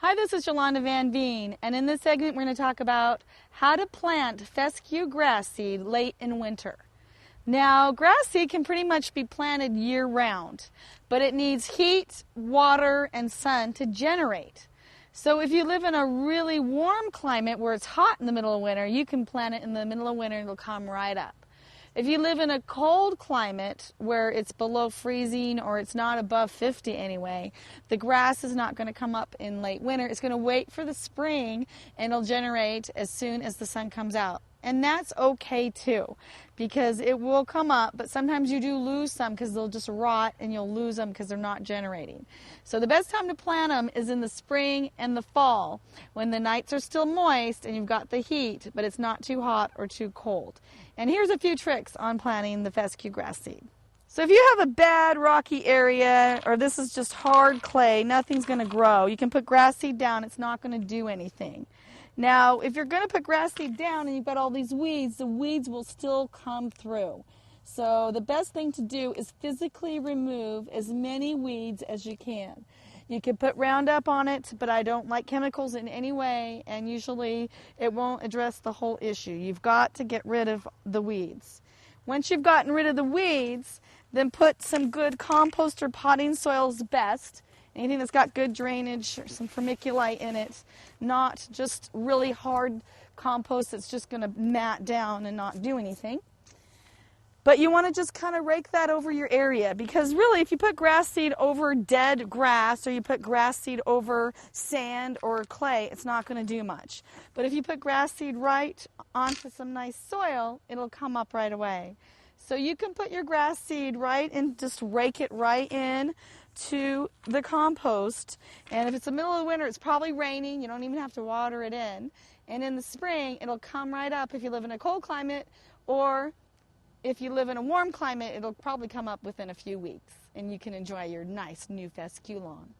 Hi, this is Yolanda Van Veen, and in this segment we're going to talk about how to plant fescue grass seed late in winter. Now, grass seed can pretty much be planted year-round, but it needs heat, water, and sun to generate. So if you live in a really warm climate where it's hot in the middle of winter, you can plant it in the middle of winter and it'll come right up. If you live in a cold climate where it's below freezing or it's not above 50 anyway, the grass is not going to come up in late winter. It's going to wait for the spring and it'll generate as soon as the sun comes out. And that's okay too, because it will come up, but sometimes you do lose some because they'll just rot and you'll lose them because they're not generating. So the best time to plant them is in the spring and the fall when the nights are still moist and you've got the heat, but it's not too hot or too cold. And here's a few tricks on planting the fescue grass seed. So if you have a bad rocky area or this is just hard clay, nothing's going to grow. You can put grass seed down, it's not going to do anything. Now, if you're going to put grass seed down and you've got all these weeds, the weeds will still come through. So the best thing to do is physically remove as many weeds as you can. You can put Roundup on it, but I don't like chemicals in any way, and usually it won't address the whole issue. You've got to get rid of the weeds. Once you've gotten rid of the weeds, then put some good compost or potting soil is best. Anything that's got good drainage or some vermiculite in it, not just really hard compost that's just going to mat down and not do anything. But you want to just kind of rake that over your area, because really if you put grass seed over dead grass or you put grass seed over sand or clay, it's not going to do much. But if you put grass seed right onto some nice soil, it'll come up right away. So you can put your grass seed right and just rake it right in to the compost, and if it's the middle of the winter, it's probably raining, you don't even have to water it in, and in the spring it'll come right up if you live in a cold climate, or if you live in a warm climate, it'll probably come up within a few weeks and you can enjoy your nice new fescue lawn.